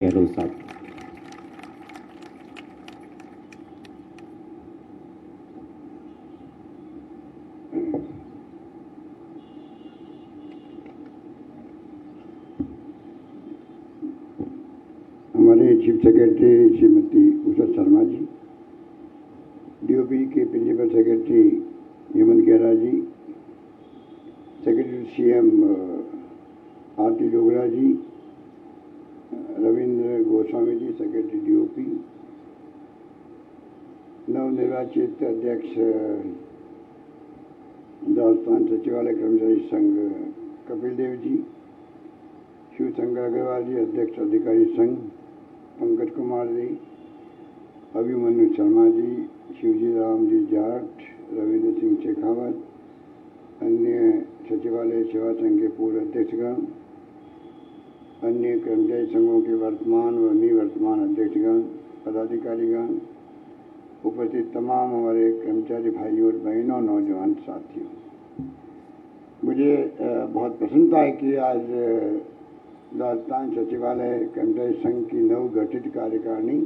गहलोत साहब। हमारे chief secretary Shrimati Usha Sharma ji, DOP के प्रिंसिपल सेक्रेटरी हेमंत गहरा जी, सेक्रेटरी सीएम आरती डोगरा जी, रविंद्र गोस्वामी जी, सेक्रेटरी डीओपी, नवनिर्वाचित अध्यक्ष राजस्थान सचिवालय कर्मचारी संघ कपिल देव जी, शिव शंकर अग्रवाल जी, अध्यक्ष अधिकारी संघ पंकज कुमार जी, अभिमन्यु शर्मा जी, शिवजी राम जी जाट, रविंद्र सिंह शेखावत, अन्य सचिवालय सेवा संघ के पूर्व अध्यक्षगण, अन्य कर्मचारी संघों के वर्तमान व निवर्तमान अध्यक्षगण, पदाधिकारीगण, उपस्थित तमाम हमारे कर्मचारी भाइयों और बहनों, नौजवान साथियों, मुझे बहुत प्रसन्नता है कि आज राजस्थान सचिवालय कर्मचारी संघ की नवगठित कार्यकारिणी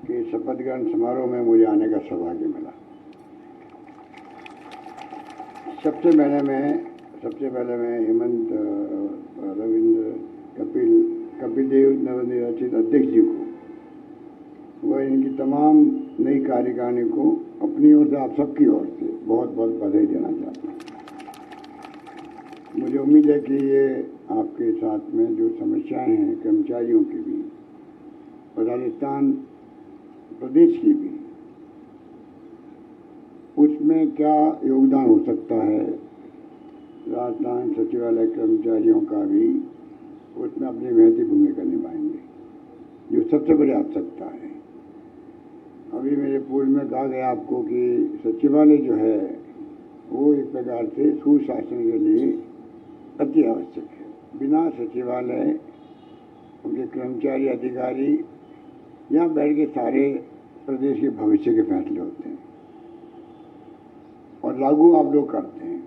के शपथ ग्रहण समारोह में मुझे आने का सौभाग्य मिला। सबसे पहले मैं हेमंत, रविंद्र, कपिल देव नवनिर्वाचित अध्यक्ष जी को व इनकी तमाम नई कार्यकारिणी को अपनी ओर से, आप सबकी ओर से बहुत बहुत बधाई देना चाहता हूँ। मुझे उम्मीद है कि ये आपके साथ में जो समस्याएं हैं कर्मचारियों की भी और राजस्थान प्रदेश की भी, उसमें क्या योगदान हो सकता है, राजस्थान सचिवालय कर्मचारियों का भी उसमें अपनी महती भूमिका निभाएंगे, जो सबसे बड़ी आवश्यकता है। अभी मेरे पूर्व में कहा गया आपको कि सचिवालय जो है वो एक प्रकार से सुशासन के लिए अति आवश्यक है। बिना सचिवालय, उनके कर्मचारी अधिकारी यहाँ बैठ के सारे प्रदेश के भविष्य के फैसले होते हैं और लागू आप लोग करते हैं,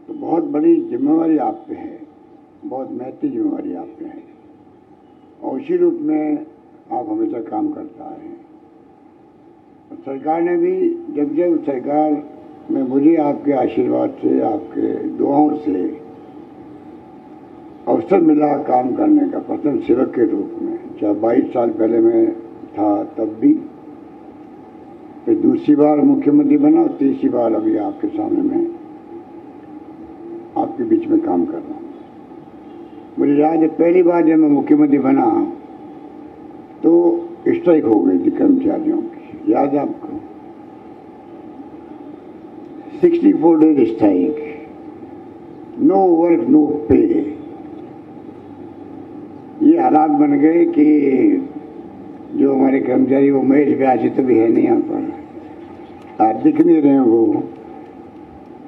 तो बहुत बड़ी जिम्मेवारी आप पे है, बहुत महत्वपूर्ण जिम्मेवारी आप पे है और उसी रूप में आप हमेशा काम करता है। और सरकार ने भी जब सरकार में मुझे आपके आशीर्वाद से, आपके दुआओं से अवसर मिला काम करने का प्रथम सेवक के रूप में, चाहे 22 साल पहले मैं था तब भी, फिर दूसरी बार मुख्यमंत्री बना और तीसरी बार अभी आपके सामने मैं आपके बीच में काम कर रहा हूँ। मुझे याद है पहली बार जब मैं मुख्यमंत्री बना तो स्ट्राइक हो गई थी कर्मचारियों की, याद है आपको? 64 days strike, no work no pay. ये हालात बन गए कि जो हमारे कर्मचारी, वो महेश व्यासी तो भी है नहीं यहाँ पर, आप दिख नहीं रहे वो,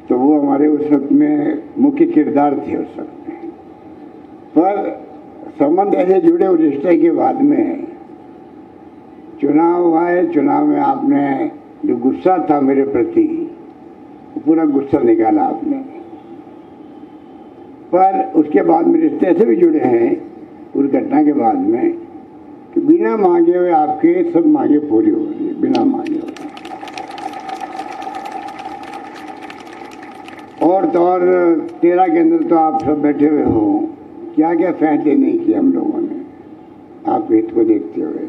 तो वो हमारे उस वक्त में मुख्य किरदार थे उस वक्त में। पर संबंध ऐसे जुड़े उस रिश्ते के बाद में चुनाव हुआ है। चुनाव में आपने जो गुस्सा था मेरे प्रति, पूरा गुस्सा निकाला आपने, पर उसके बाद में रिश्ते ऐसे भी जुड़े हैं उस घटना के बाद में कि बिना मांगे हुए आपके सब मांगे पूरी हो रही है, बिना मांगे हुए। और तो और 13 के अंदर तो आप सब बैठे हुए हो, क्या क्या फैसले नहीं किए हम लोगों ने आपके हित को देखते हुए।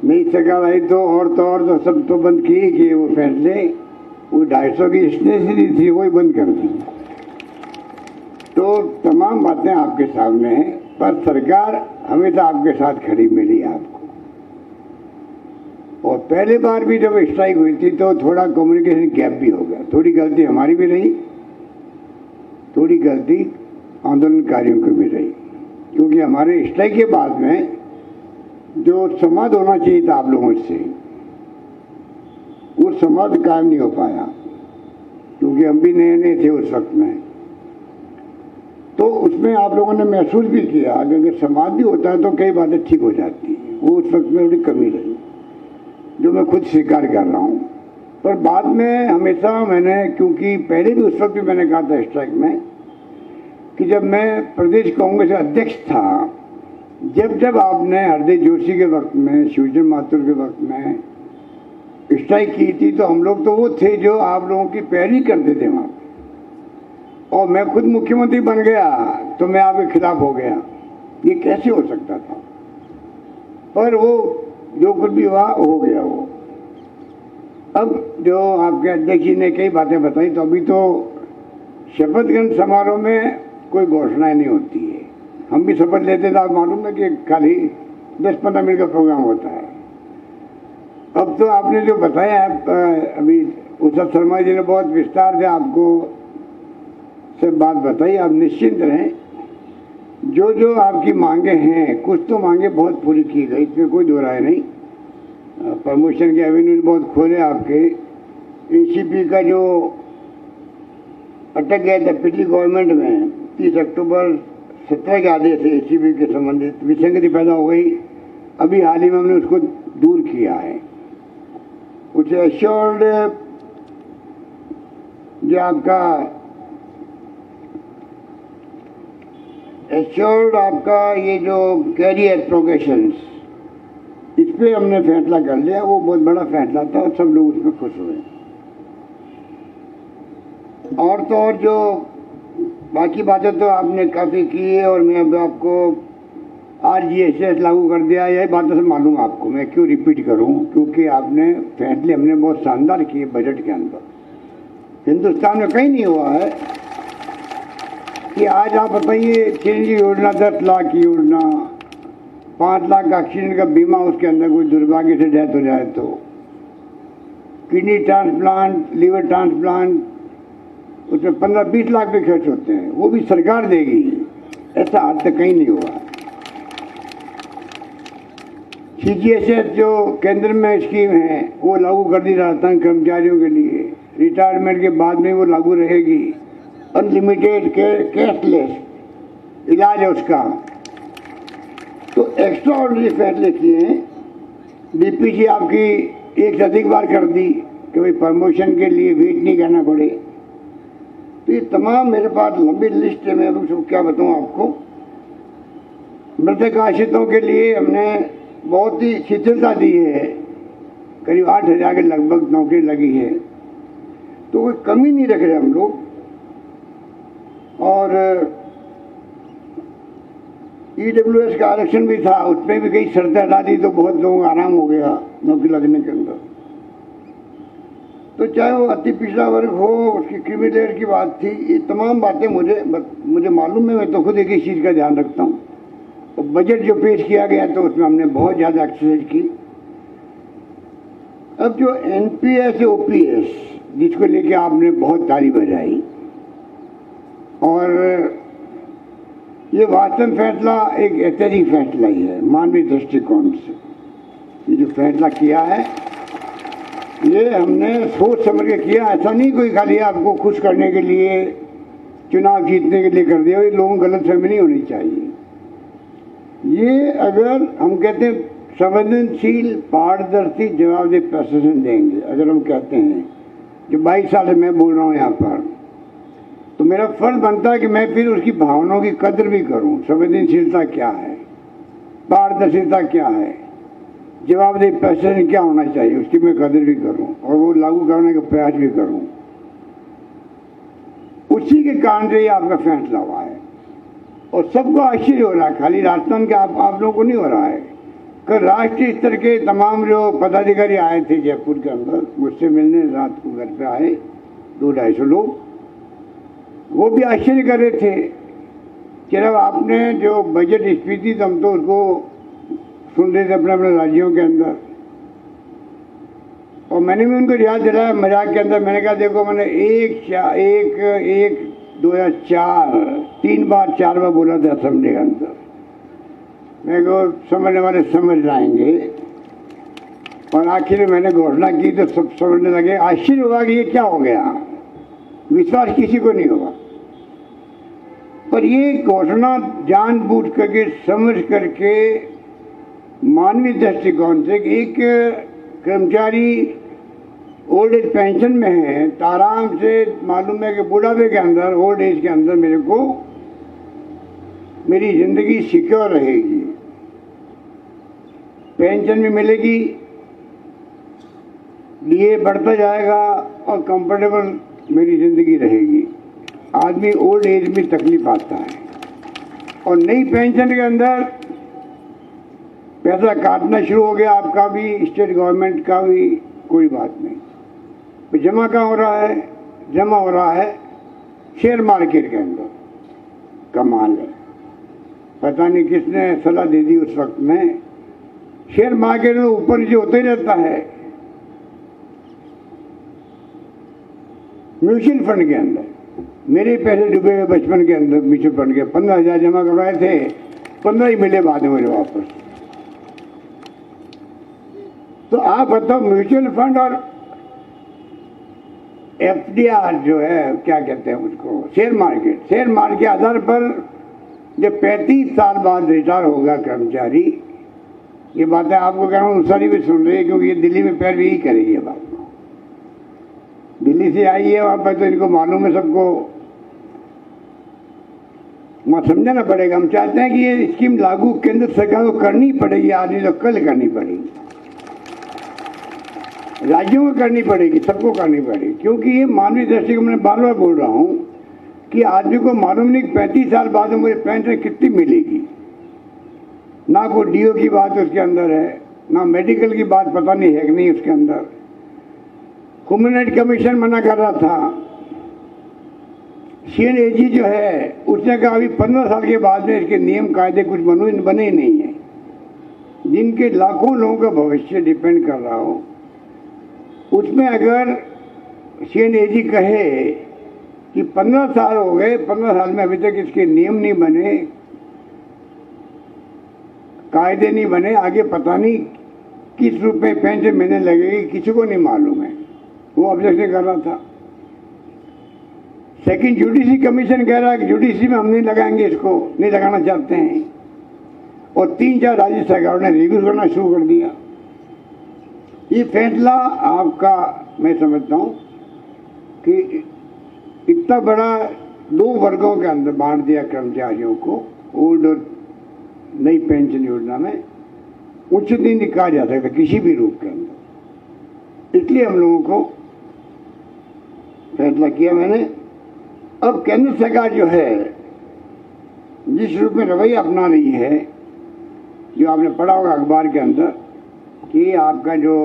नहीं सरकार आई तो और तो सब तो बंद किए वो फैसले, वो 250 की स्टेशनरी थी वही बंद कर दी। तो तमाम बातें आपके सामने हैं, पर सरकार हमेशा आपके साथ खड़ी मिली आपको। और पहली बार भी जब स्ट्राइक हुई थी तो थोड़ा कम्युनिकेशन गैप भी हो गया, थोड़ी गलती हमारी भी रही, थोड़ी गलती आंदोलनकारियों की भी रही, क्योंकि हमारे स्ट्राइक के बाद में जो संवाद होना चाहिए था आप लोगों से, वो संवाद कायम नहीं हो पाया, क्योंकि हम भी नए नए थे उस वक्त में। तो उसमें आप लोगों ने महसूस भी किया कि अगर संवाद भी होता है तो कई बातें ठीक हो जाती हैं, वो उस वक्त में थोड़ी कमी रही, जो मैं खुद स्वीकार कर रहा हूँ। पर बाद में हमेशा मैंने, क्योंकि पहले भी उस वक्त भी मैंने कहा था स्ट्राइक में कि जब मैं प्रदेश कांग्रेस अध्यक्ष था, जब जब आपने हरदीप जोशी के वक्त में, शिवचंद्र माथुर के वक्त में स्ट्राइक की थी, तो हम लोग तो वो थे जो आप लोगों की पैरवी करते थे वहाँ। और मैं खुद मुख्यमंत्री बन गया तो मैं आपके खिलाफ हो गया, ये कैसे हो सकता था? पर वो जो कुछ भी हुआ हो गया वो। अब जो आपके अध्यक्ष जी ने कई बातें बताई, तो अभी तो शपथ ग्रहण समारोह में कोई घोषणाएं नहीं होती है। हम भी शपथ लेते थे, आप मालूम है कि खाली 10-15 मिनट का प्रोग्राम होता है। अब तो आपने जो बताया अभी उषा शर्मा जी ने बहुत विस्तार से आपको सब बात बताई। आप निश्चिंत रहें, जो जो आपकी मांगे हैं, कुछ तो मांगे बहुत पूरी की गई, इसमें कोई दो राय नहीं। प्रमोशन के एवेन्यू बहुत खोले आपके। एसीपी का जो अटक गया था पिछली गवर्नमेंट में, 30 अक्टूबर 17 के आदेश से एसीपी के संबंधित विसंगति पैदा हो गई। अभी हाल ही में हमने उसको दूर किया है। कुछ एश्योर्ड जो आपका ये जो कैरियर प्रोग्रेशंस, इस पे हमने फैसला कर लिया। वो बहुत बड़ा फैसला था और सब लोग उसमें खुश हुए। और तो और जो बाकी बातें तो आपने काफ़ी की है, और मैं अब आपको RGSS लागू कर दिया, यही बातों से मालूम आपको, मैं क्यों रिपीट करूं, क्योंकि आपने फैसले हमने बहुत शानदार किए बजट के अंदर। हिंदुस्तान में कहीं नहीं हुआ है कि आज आप बताइए चिरंजीवी योजना, 10 लाख की योजना, 5 लाख का एक्सीडेंट का बीमा, उसके अंदर कोई दुर्भाग्य से डेथ हो जाए तो, किडनी ट्रांसप्लांट, लीवर ट्रांसप्लांट, उसमें 15-20 लाख भी खर्च होते हैं, वो भी सरकार देगी। ऐसा आज तक कहीं नहीं हुआ। CGHS जो केंद्र में स्कीम है वो लागू कर दी राजस्थान कर्मचारियों के लिए। रिटायरमेंट के बाद में वो लागू रहेगी। अनलिमिटेड कैशलेस इलाज है उसका। तो एक्स्ट्रा ऑर्डिनरी फैसले किए हैं। DPC आपकी एक से अधिक बार कर दी कि भाई प्रमोशन के लिए वेट नहीं करना पड़े। तो ये तमाम मेरे पास लंबी लिस्ट है, मैं अब उसको क्या बताऊँ आपको। मृतक आश्रितों के लिए हमने बहुत ही शिथिलता दी है, करीब 8,000 के लगभग नौकरी लगी है, तो कोई कमी नहीं रख रहे हम लोग। और EWS का आरक्षण भी था, उसमें भी कई शर्तें हटा दी, तो बहुत लोगों को आराम हो गया नौकरी लगने के अंदर। तो चाहे वो अति पिछड़ा वर्ग हो, उसकी क्रिमिनल की बात थी, ये तमाम बातें मुझे मालूम है। मैं तो खुद एक ही चीज़ का ध्यान रखता हूँ। तो बजट जो पेश किया गया तो उसमें हमने बहुत ज़्यादा एक्सरसाइज की। अब जो NPS OPS जिसको लेके आपने बहुत तारीफ बजाई, और ये वास्तव फैसला एक ऐतिहासिक फैसला ही है मानवीय दृष्टिकोण से। ये जो फैसला किया है ये हमने सोच समझ के किया। ऐसा नहीं कोई खाली आपको खुश करने के लिए, चुनाव जीतने के लिए कर दिया। ये लोगों को गलतफहमी नहीं होनी चाहिए। ये अगर हम कहते हैं संवेदनशील, पारदर्शी, जवाबदेह प्रशासन देंगे, अगर हम कहते हैं, जो 22 साल से मैं बोल रहा हूँ यहाँ पर, तो मेरा फर्ज बनता है कि मैं फिर उसकी भावनाओं की कदर भी करूँ। संवेदनशीलता क्या है, पारदर्शिता क्या है, जवाबदेह प्रशासन क्या होना चाहिए, उसकी मैं कदर भी करूँ और वो लागू करने का प्रयास भी करूँ। उसी के कारण से ये आपका फैसला हुआ है और सबको आश्चर्य हो रहा है। खाली राजस्थान के आप लोगों को नहीं हो रहा है। कल राष्ट्रीय स्तर के तमाम जो पदाधिकारी आए थे जयपुर के अंदर, मुझसे मिलने रात को घर पे आए 200-250 लोग। वो भी आश्चर्य कर रहे थे कि जब आपने जो बजट स्पीच दी तो हम तो उसको सुन रहे थे अपने अपने राज्यों के अंदर, और मैंने भी उनको याद दिलाया मजाक के अंदर। मैंने कहा देखो, मैंने 2004 3 बार 4 बार बोला था असेंबली के अंदर। मेरे को समझने वाले समझ जाएंगे, और आखिर में मैंने घोषणा की तो सब समझने लगे। आश्चर्य हुआ कि ये क्या हो गया, विश्वास किसी को नहीं होगा। पर ये घोषणा जानबूझ करके, समझ करके, मानवीय दृष्टिकोण से, एक कर्मचारी ओल्ड एज पेंशन में है तो आराम से मालूम है कि बुढ़ापे के अंदर, ओल्ड एज के अंदर मेरे को मेरी ज़िंदगी सिक्योर रहेगी, पेंशन भी मिलेगी, डीए बढ़ता जाएगा और कंफर्टेबल मेरी ज़िंदगी रहेगी। आदमी ओल्ड एज में तकलीफ आता है और नई पेंशन के अंदर पैसा काटना शुरू हो गया, आपका भी, स्टेट गवर्नमेंट का भी, कोई बात नहीं। तो जमा कहाँ हो रहा है? जमा हो रहा है शेयर मार्केट के अंदर। कमाल है, पता नहीं किसने सलाह दे दी उस वक्त में। शेयर मार्केट में ऊपर नीचे होते ही रहता है। म्यूचुअल फंड के अंदर मेरे पैसे डूबे हुए बचपन के अंदर म्यूचुअल फंड के 15,000 जमा करवाए थे, 15 ही मिले बाद में मुझे वापस। तो आप बताओ, म्यूचुअल फंड और एफडीआर जो है, क्या कहते हैं उसको, शेयर मार्केट के आधार पर जब 35 साल बाद रिटायर होगा कर्मचारी, ये बातें आपको कह रहा हूँ, सारी भी सुन रही है, क्योंकि ये दिल्ली में पैर भी यही करेगी ये बात। दिल्ली से आई है वहाँ पर, तो इनको मालूम है सबको, वहाँ समझाना पड़ेगा। हम चाहते हैं कि ये स्कीम लागू केंद्र सरकार को करनी पड़ेगी, आज नहीं तो कल करनी पड़ेगी, राज्यों को करनी पड़ेगी, सबको करनी पड़ेगी। क्योंकि ये मानवीय दृष्टि को मैं बार बार बोल रहा हूँ कि आदमी को मालूम नहीं 35 साल बाद में मुझे पेंशन कितनी मिलेगी। ना कोई डीओ की बात उसके अंदर है, ना मेडिकल की बात पता नहीं है कि नहीं उसके अंदर। ह्यूमन राइट कमीशन मना कर रहा था, CNAG जो है उसने कहा अभी 15 साल के बाद में इसके नियम कायदे कुछ बने ही नहीं है, जिनके लाखों लोगों का भविष्य डिपेंड कर रहा हो। उसमें अगर CNAG कहे कि 15 साल हो गए, 15 साल में अभी तक इसके नियम नहीं बने, कायदे नहीं बने, आगे पता नहीं किस रूप में पेंशन मिलने लगेगी, किसी को नहीं मालूम है, वो ऑब्जेक्शन कर रहा था। सेकंड, जुडिशरी कमीशन कह रहा है कि जुडिशरी में हम नहीं लगाएंगे, इसको नहीं लगाना चाहते हैं। और 3-4 राज्य सरकारों ने रिव्यू करना शुरू कर दिया। ये फैसला आपका, मैं समझता हूँ कि इतना बड़ा 2 वर्गों के अंदर बांट दिया कर्मचारियों को, ओल्ड और नई पेंशन योजना में, उचित नहीं कहा जा सकता किसी भी रूप के अंदर। इसलिए हम लोगों को फैसला किया मैंने। अब केंद्र सरकार जो है जिस रूप में रवैया अपना रही है, जो आपने पढ़ा होगा अखबार के अंदर, कि आपका जो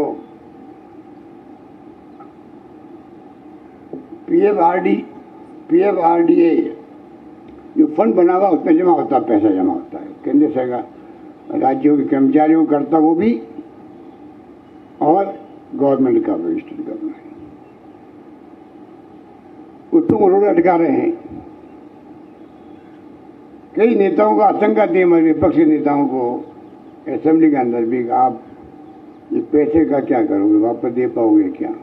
PFRDA जो फंड बना हुआ उसमें जमा होता है, पैसा जमा होता है। केंद्र सरकार राज्यों के कर्मचारियों को करता वो भी, और गवर्नमेंट का भी, स्टेट गवर्नमेंट उसको रोड अटका रहे हैं। कई नेताओं का आशंका थी, हमारे विपक्षी नेताओं को असेंबली के अंदर भी, आप इस पैसे का क्या करोगे, वापस दे पाओगे क्या?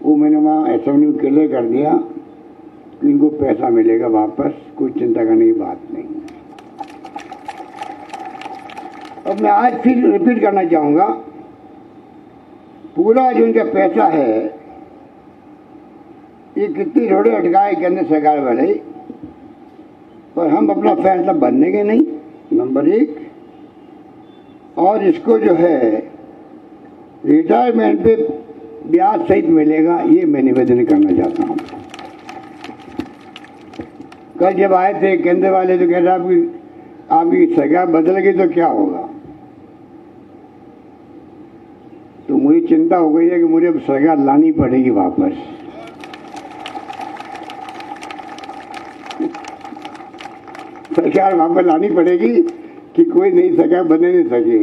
वो मैंने वहाँ असेंबली में क्लियर कर दिया कि इनको पैसा मिलेगा वापस, कोई चिंता करने की बात नहीं। अब मैं आज फिर रिपीट करना चाहूँगा, पूरा जो इनका पैसा है ये कितनी रोड़े अटकाए केंद्र सरकार वाले, पर हम अपना फैसला बनने नहीं, नंबर 1। और इसको जो है रिटायरमेंट पे ब्याज सहित मिलेगा, ये मैं निवेदन करना चाहता हूँ। कल जब आए थे केंद्र वाले तो कह रहे आपकी सरकार बदल गई तो क्या होगा, तो मुझे चिंता हो गई है कि मुझे सरकार लानी पड़ेगी वापस। सरकार वापस लानी पड़ेगी कि कोई नई सरकार बने नहीं सके।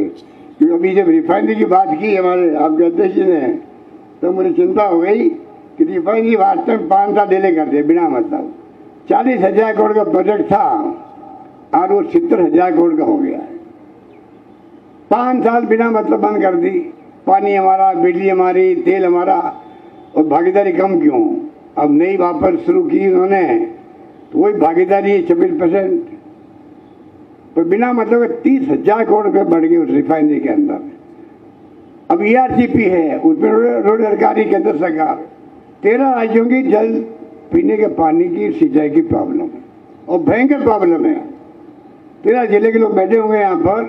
क्योंकि अभी जब रिफाइनरी की बात की हमारे आपके अध्यक्ष ने, तो मुझे चिंता हो गई कि रिफाइनरी वास्तव में 5 साल डिले कर दिए बिना मतलब। 40,000 करोड़ का प्रोजेक्ट था और वो 70,000 करोड़ का हो गया है। 5 साल बिना मतलब बंद कर दी। पानी हमारा, बिजली हमारी, तेल हमारा, और भागीदारी कम क्यों? अब नई वापस शुरू की उन्होंने, तो वही भागीदारी 26%, तो बिना मतलब 30,000 करोड़ रुपये बढ़ गए उस रिफाइनरी के अंदर। अब ERCP है, उसमें रोड सरकारी केंद्र सरकार, 13 राज्यों की जल पीने के पानी की सिंचाई की प्रॉब्लम है और भयंकर प्रॉब्लम है। 13 जिले के लोग बैठे होंगे यहाँ पर,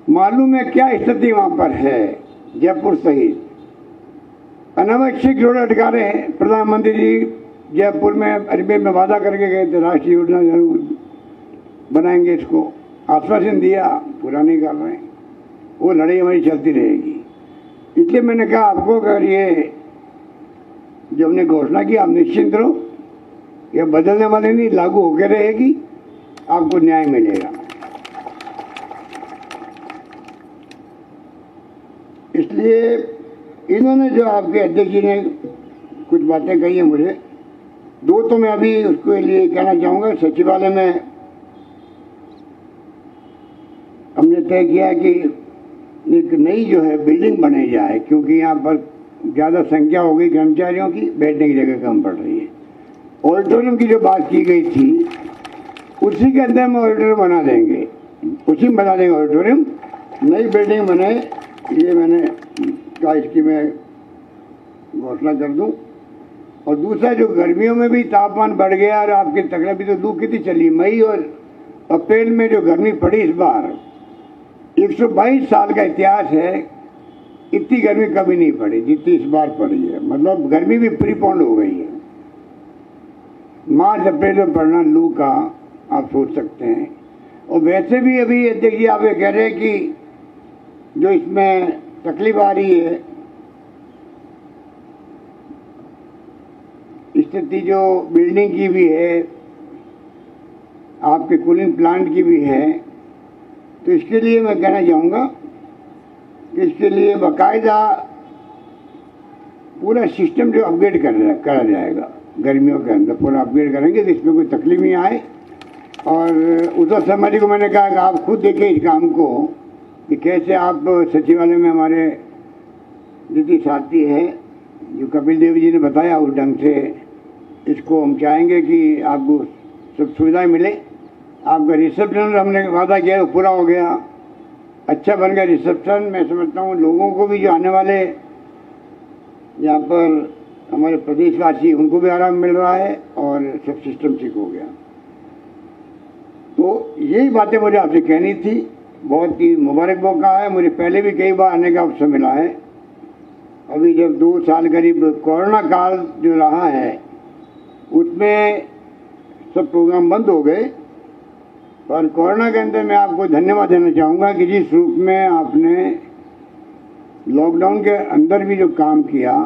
मालूम है क्या स्थिति वहाँ पर है। जयपुर सहित अनावश्यक रोड अटका रहे हैं। प्रधानमंत्री जी जयपुर में अरबे में वादा करके गए थे राष्ट्रीय योजना जरूर बनाएंगे, इसको आश्वासन दिया, पूरा नहीं कर रहे हैं। वो लड़ाई हमारी चलती रहेगी। इसलिए मैंने कहा आपको, अगर ये जो हमने घोषणा की आप निश्चिंत रहो, ये बदलने वाले नहीं, लागू होकर रहेगी, आपको न्याय मिलेगा। इसलिए इन्होंने जो आपके अध्यक्ष जी ने कुछ बातें कही हैं मुझे, दो तो मैं अभी उसके लिए कहना चाहूँगा। सचिवालय में हमने तय किया कि एक नई जो है बिल्डिंग बनाई जाए, क्योंकि यहाँ पर ज़्यादा संख्या हो गई कर्मचारियों की, बैठने की जगह कम पड़ रही है। ऑडिटोरियम की जो बात की गई थी, उसी के अंदर हम ऑडिटोरियम बना देंगे, उसी में बना देंगे ऑडिटोरियम, नई बिल्डिंग बने, ये मैंने कहा इसकी मैं घोषणा कर दूं। और दूसरा, जो गर्मियों में भी तापमान बढ़ गया और आपकी तकलीफ भी, तो लू कितनी चली, मई और अप्रैल में जो गर्मी पड़ी इस बार, 122 साल का इतिहास है, इतनी गर्मी कभी नहीं पड़ी जितनी इस बार पड़ी है। मतलब गर्मी भी प्रीपोन्ड हो गई है। मार्च अप्रैल में पड़ना लू का आप सोच सकते हैं। और वैसे भी अभी अध्यक्ष जी आप ये कह रहे हैं कि जो इसमें तकलीफ आ रही है, स्थिति जो बिल्डिंग की भी है, आपके कूलिंग प्लांट की भी है, तो इसके लिए मैं कहना चाहूँगा कि इसके लिए बाकायदा पूरा सिस्टम जो अपग्रेड करा जाएगा, गर्मियों के अंदर पूरा अपग्रेड करेंगे, तो इसमें कोई तकलीफ नहीं आए। और उद्धव शर्मा जी को मैंने कहा कि आप खुद देखें इस काम को कि कैसे आप सचिवालय में हमारे जितनी साथी है, जो कपिल देव जी ने बताया, उस ढंग से इसको हम चाहेंगे कि आपको सब सुविधाएं मिले। आपका रिसेप्शन हमने वादा किया वो पूरा हो गया, अच्छा बन गया रिसेप्शन। मैं समझता हूँ लोगों को भी जो आने वाले यहाँ पर हमारे प्रदेशवासी, उनको भी आराम मिल रहा है और सब सिस्टम ठीक हो गया। तो यही बातें मुझे आपसे कहनी थी। बहुत ही मुबारक मौका है, मुझे पहले भी कई बार आने का अवसर मिला है। अभी जब 2 साल करीब कोरोना काल जो रहा है, उसमें सब प्रोग्राम बंद हो गए, पर कोरोना के अंदर मैं आपको धन्यवाद देना चाहूँगा कि जिस रूप में आपने लॉकडाउन के अंदर भी जो काम किया,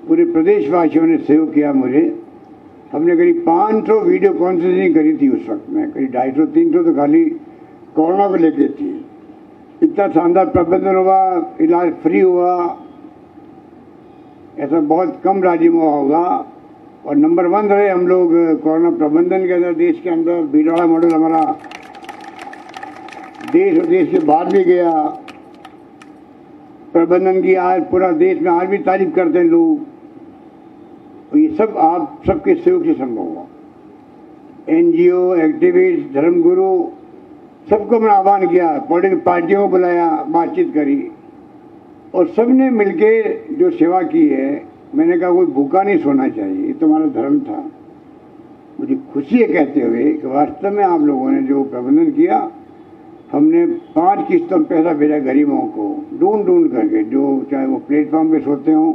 पूरे प्रदेशवासियों ने सहयोग किया। मुझे हमने करीब 500 वीडियो कॉन्फ्रेंसिंग करी थी उस वक्त में, करीब 250-300 तो खाली कोरोना को लेके थी। इतना शानदार प्रबंधन हुआ, इलाज फ्री हुआ, ऐसा बहुत कम राज्य में होगा। और नंबर 1 रहे हम लोग कोरोना प्रबंधन के अंदर, देश के अंदर। भीलवाड़ा मॉडल हमारा देश और देश के बाहर भी गया प्रबंधन की। आज पूरा देश में आज भी तारीफ करते हैं लोग। ये सब आप सबके सहयोग से संभव हुआ। NGO, एक्टिविस्ट, धर्मगुरु, सबको मैंने आह्वान किया, पॉलिटिकल पार्टियों को बुलाया, बातचीत करी, और सबने मिलके जो सेवा की है, मैंने कहा कोई भूखा नहीं सोना चाहिए, ये तुम्हारा धर्म था। मुझे खुशी है कहते हुए कि वास्तव में आप लोगों ने जो प्रबंधन किया, हमने 5 किस्तों में पैसा भेजा गरीबों को, ढूंढ करके, जो चाहे वो प्लेटफॉर्म पे सोते हों,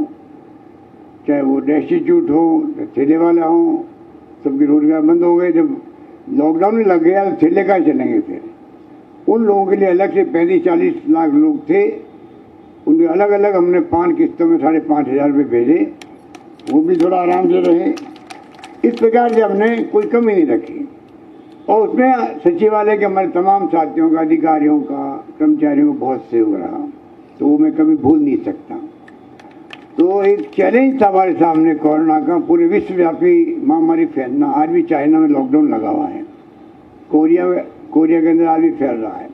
चाहे वो डेस्टिट्यूट हो, ठेले वाला हो, सबके रोजगार बंद हो गए। जब लॉकडाउन में लग गया तो ठेले का चलेंगे फिर। उन लोगों के लिए अलग से 35-40 लाख लोग थे, उनके अलग अलग हमने 5 किस्तों में 5,500 रुपये भेजे, वो भी थोड़ा आराम से रहे। इस प्रकार से हमने कोई कमी नहीं रखी। और उसमें सचिवालय के हमारे तमाम साथियों का, अधिकारियों का, कर्मचारियों का बहुत सहयोग रहा, तो वो मैं कभी भूल नहीं सकता। तो एक चैलेंज था हमारे सामने कोरोना का, पूरे विश्वव्यापी महामारी फैलना। आज भी चाइना में लॉकडाउन लगा हुआ है, कोरिया के अंदर आज भी फैल रहा है।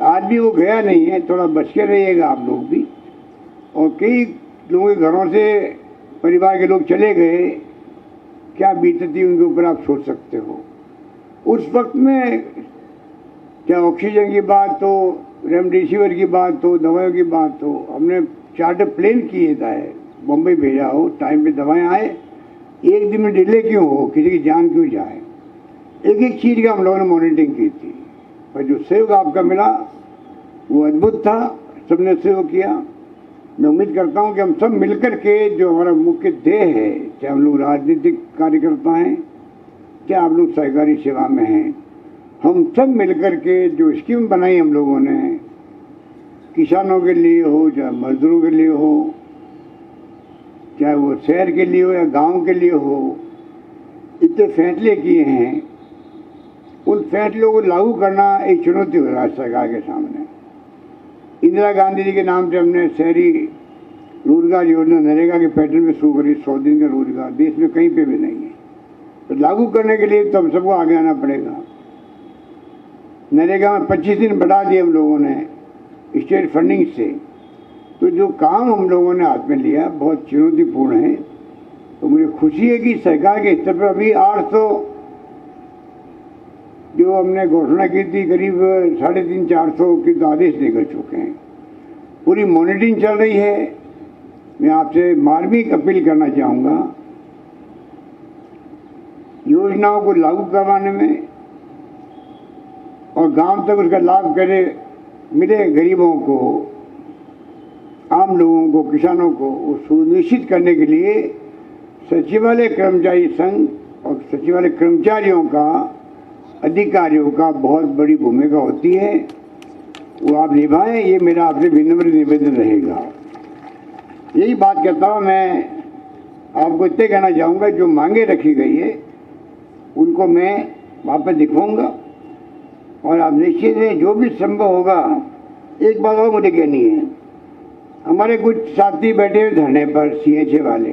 आज भी वो गया नहीं है, थोड़ा बच के रहिएगा आप लोग भी। और कई लोगों के घरों से परिवार के लोग चले गए, क्या बीतती उनके ऊपर आप सोच सकते हो। उस वक्त में क्या ऑक्सीजन की बात हो, रेमडेसिविर की बात हो, दवाइयों की बात हो, हमने चार्टर प्लेन किए था, बम्बई भेजा हो, टाइम पे दवाएं आए। एक दिन में डिले क्यों हो, किसी की जान क्यों जाए, एक एक चीज़ का हम लोगों ने मॉनिटरिंग की थी। पर जो सहयोग आपका मिला, वो अद्भुत था, सबने सहयोग किया। मैं उम्मीद करता हूं कि हम सब मिलकर के जो हमारा मुख्य ध्येय है, चाहे हम लोग राजनीतिक कार्यकर्ता हैं, चाहे आप लोग सहकारी सेवा में हैं, हम सब मिलकर के जो स्कीम बनाई हम लोगों ने, किसानों के लिए हो, चाहे मजदूरों के लिए हो, चाहे वो शहर के लिए हो या गांव के लिए हो, इतने फैसले किए हैं। उन फैसलों को लागू करना एक चुनौती हो रहा है सरकार के सामने। इंदिरा गांधी जी के नाम से हमने शहरी रोजगार योजना नरेगा के पैटर्न में शुरू करी, 100 दिन का रोजगार, देश में कहीं पे भी नहीं है। तो लागू करने के लिए तो हम सबको आगे आना पड़ेगा। नरेगा में 25 दिन बढ़ा दिए हम लोगों ने स्टेट फंडिंग से। तो जो काम हम लोगों ने हाथ में लिया बहुत चुनौतीपूर्ण है। तो मुझे खुशी है कि सरकार के स्तर पर अभी 800 जो हमने घोषणा की थी, करीब 350-400 की तो आदेश निकल चुके हैं। पूरी मॉनिटरिंग चल रही है। मैं आपसे मार्मिक अपील करना चाहूँगा, योजनाओं को लागू करवाने में और गांव तक उसका लाभ करे मिले गरीबों को, आम लोगों को, किसानों को, वो सुनिश्चित करने के लिए सचिवालय कर्मचारी संघ और सचिवालय कर्मचारियों का, अधिकारियों का बहुत बड़ी भूमिका होती है। वो आप निभाएं, ये मेरा आपसे विनम्र निवेदन रहेगा। यही बात कहता हूँ। मैं आपको इतने कहना चाहूँगा, जो मांगे रखी गई है उनको मैं वापस दिखाऊंगा और आप निश्चित है जो भी संभव होगा। एक बात और मुझे कहनी है, हमारे कुछ साथी बैठे हुए धरने पर CHA वाले,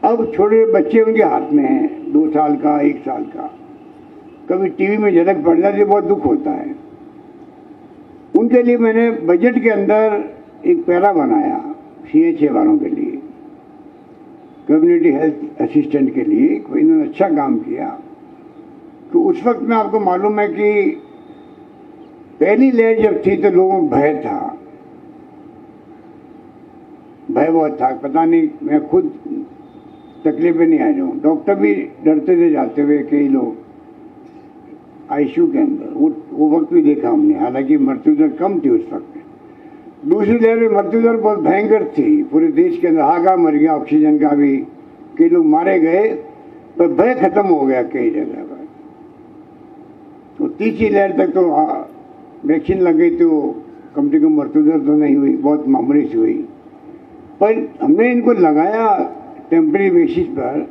अब छोटे बच्चे उनके हाथ में हैं, 2 साल का, 1 साल का, कभी टीवी में झलक पड़ जाती है, बहुत दुख होता है। उनके लिए मैंने बजट के अंदर एक पैरा बनाया CHA वालों के लिए, कम्युनिटी हेल्थ असिस्टेंट के लिए। कोई इन्होंने अच्छा काम किया। तो उस वक्त में आपको मालूम है कि पहली लहर जब थी तो लोगों को भय था, भय बहुत था। पता नहीं, मैं खुद तकलीफ में नहीं आ जाऊँ, डॉक्टर भी डरते थे जाते हुए, कई लोग ICU के अंदर। वो वक्त भी देखा हमने, हालांकि मृत्यु दर कम थी उस वक्त। दूसरी लहर में मृत्यु दर बहुत भयंकर थी, पूरे देश के अंदर हाहाकार मर गया, ऑक्सीजन का भी, कई लोग मारे गए, पर भय खत्म हो गया कई जगह पर। तो तीसरी लहर तक तो वैक्सीन लग गई तो कम से कम मृत्यु दर तो नहीं हुई, बहुत मामूली सी हुई। पर हमने इनको लगाया टेम्परेरी बेसिस पर।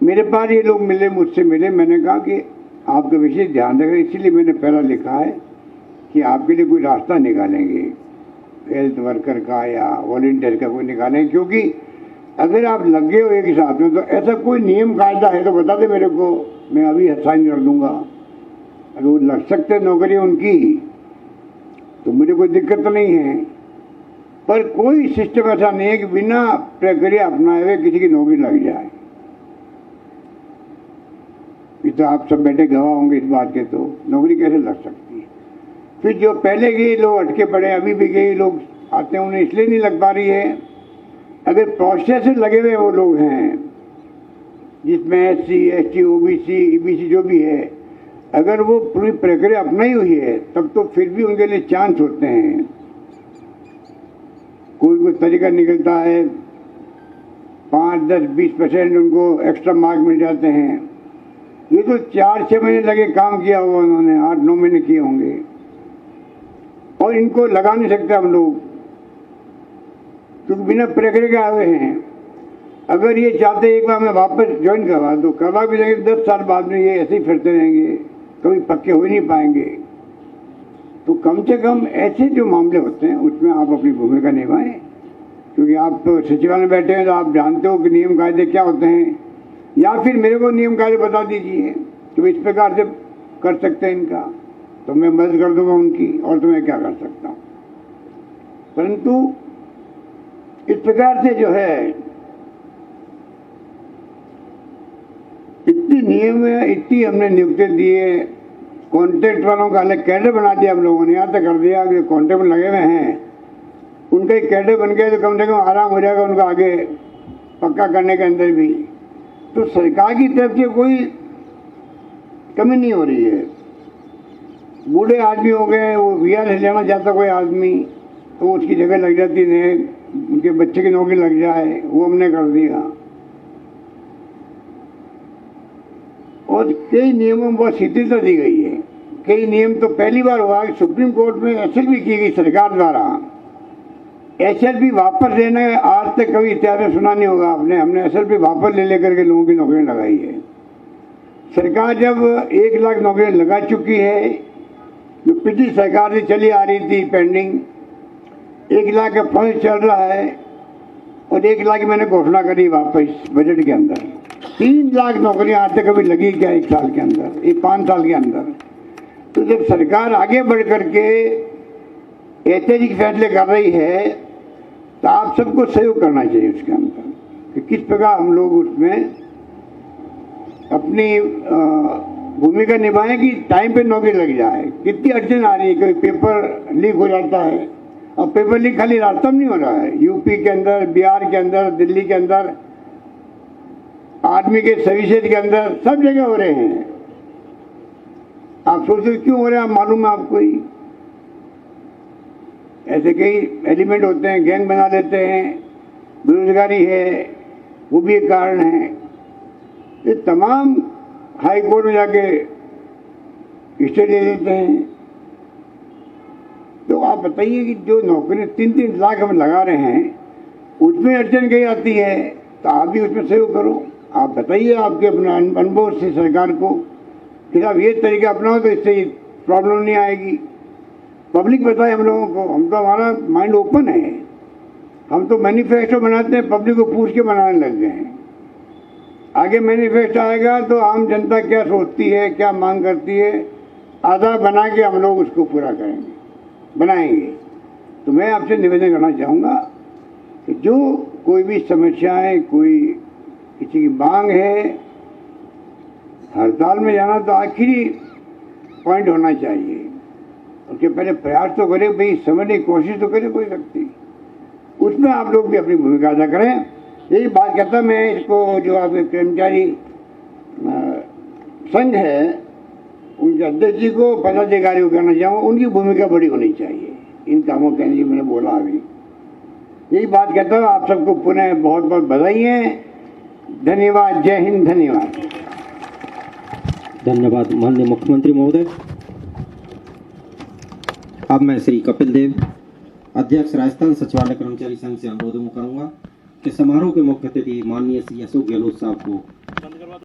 मेरे पास ये लोग मिले, मुझसे मिले, मैंने कहा कि आपका विशेष ध्यान रखें, इसीलिए मैंने पहला लिखा है कि आपके लिए कोई रास्ता निकालेंगे, हेल्थ वर्कर का या वॉलंटियर का कोई निकालेंगे। क्योंकि अगर आप लगे हो एक साथ में, तो ऐसा कोई नियम कायदा है तो बता दे मेरे को, मैं अभी साइन कर दूंगा। अगर वो लग सकते नौकरी उनकी तो मुझे कोई दिक्कत तो नहीं है। पर कोई सिस्टम ऐसा नहीं है कि बिना प्रक्रिया अपनाए हुए किसी की नौकरी लग जाए। ये तो आप सब बैठे गवाह होंगे इस बात के, तो नौकरी कैसे लग सकती है। फिर जो पहले गए लोग अटके पड़े, अभी भी गए लोग आते हैं, उन्हें इसलिए नहीं लग पा रही है। अगर प्रोसेस से लगे हुए वो लोग हैं, जिसमें SC, ST, OBC, EBC जो भी है, अगर वो पूरी प्रक्रिया अपनाई हुई है, तब तो फिर भी उनके लिए चांस होते हैं। कोई तरीका निकलता है, 5, 10, 20% उनको एक्स्ट्रा मार्क मिल जाते हैं। ये तो 4-6 महीने लगे काम किया हुआ उन्होंने, 8-9 महीने किए होंगे, और इनको लगा नहीं सकते हम लोग, क्योंकि बिना प्रक्रिया के आए हुए हैं। अगर ये चाहते एक बार मैं वापस ज्वाइन करवा दो, करवा भी देंगे, 10 साल बाद में ये ऐसे ही फिरते रहेंगे, कभी पक्के हो ही नहीं पाएंगे। तो कम से कम ऐसे जो मामले होते हैं उसमें आप अपनी भूमिका निभाएं, क्योंकि आप सचिवालय में बैठे हैं तो आप जानते हो कि नियम कायदे क्या होते हैं। या फिर मेरे को नियम कायदे बता दीजिए कि इस प्रकार से कर सकते हैं इनका, तो मैं मदद कर दूंगा उनकी, और तो मैं क्या कर सकता हूँ। परंतु इस प्रकार से जो है, इतनी नियम है, इतनी हमने नियुक्ति दिए, कॉन्ट्रैक्ट वालों का अलग कैडर बना दिया हम लोगों ने। यहाँ तक कर दिया कि कॉन्ट्रैक्ट में लगे हुए हैं, उनका एक कैडर बन गया तो कम से कम आराम हो जाएगा उनका आगे पक्का करने के अंदर भी। तो सरकार की तरफ से कोई कमी नहीं हो रही है। बूढ़े आदमी हो गए, वो वीआरएस लेना चाहता कोई आदमी तो उसकी जगह लग जाती है, उनके बच्चे की नौकरी लग जाए, वो हमने कर दिया। और कई नियमों में बहुत शिथिलता दी गई है। कई नियम तो पहली बार हुआ कि सुप्रीम कोर्ट में एसएलपी की गई सरकार द्वारा। एसएलपी वापस लेना आज तक कभी इतिहास में सुना नहीं होगा आपने। हमने एसएलपी वापस ले लेकर के लोगों की नौकरी लगाई है। सरकार जब 1 लाख नौकरियां लगा चुकी है, जो पिछली सरकार से चली आ रही थी पेंडिंग, 1 लाख का फंड चल रहा है और 1 लाख की मैंने घोषणा करी वापस बजट के अंदर। 3 लाख नौकरियां आज तक अभी लगी क्या 1 साल के अंदर, 5 साल के अंदर। तो जब सरकार आगे बढ़ करके ऐतिहासिक फैसले कर रही है तो आप सबको सहयोग करना चाहिए उसके अंदर कि किस प्रकार हम लोग उसमें अपनी भूमिका निभाएं कि टाइम पे नौकरी लग जाए। कितनी अड़चन आ रही है, कोई पेपर लीक हो जाता है। अब पेपर लीक खाली रास्ता में नहीं हो रहा है, यूपी के अंदर, बिहार के अंदर, दिल्ली के अंदर, आर्मी के सर्विसेज के अंदर, सब जगह हो रहे हैं। आप सोचते क्यों हो रहे हैं, आप मालूम है आपको ही। ऐसे कई एलिमेंट होते हैं, गैंग बना लेते हैं, बेरोजगारी है, वो भी एक कारण है। ये तमाम हाई कोर्ट में जाके स्टे ले लेते हैं। तो आप बताइए कि जो नौकरी 3-3 लाख हम लगा रहे हैं उसमें अड़चन कहीं आती है तो आप भी उसमें सहयोग करो। आप बताइए आपके अपने अनुभव से सरकार को कि आप ये तरीका अपनाओ तो इससे प्रॉब्लम नहीं आएगी। पब्लिक बताए हम लोगों को, हम तो हमारा माइंड ओपन है। हम तो मैनिफेस्टो बनाते हैं, पब्लिक को पूछ के बनाने लग गए हैं। आगे मैनिफेस्टो आएगा तो आम जनता क्या सोचती है, क्या मांग करती है, आधार बना के हम लोग उसको पूरा करेंगे, बनाएंगे। तो मैं आपसे निवेदन करना चाहूँगा कि जो कोई भी समस्याएं, कोई किसी की मांग है, हड़ताल में जाना तो आखिरी पॉइंट होना चाहिए। उसके पहले प्रयास तो करें, भाई समझने की कोशिश तो करें कोई व्यक्ति, उसमें आप लोग भी अपनी भूमिका अदा करें। यही बात कहता मैं इसको, जो आपके कर्मचारी संघ है उनके अध्यक्ष जी को, पदाधिकारी को कहना चाहूँगा, उनकी भूमिका बड़ी होनी चाहिए इन कामों के लिए। मैंने बोला अभी यही बात कहता हूँ। आप सबको पुनः बहुत बहुत बधाई है। धन्यवाद। जय हिंद। धन्यवाद। धन्यवाद माननीय मुख्यमंत्री महोदय। अब मैं श्री कपिल देव, अध्यक्ष राजस्थान सचिवालय कर्मचारी संघ से अनुरोध करूंगा कि समारोह के मुख्य अतिथि माननीय श्री अशोक गहलोत साहब को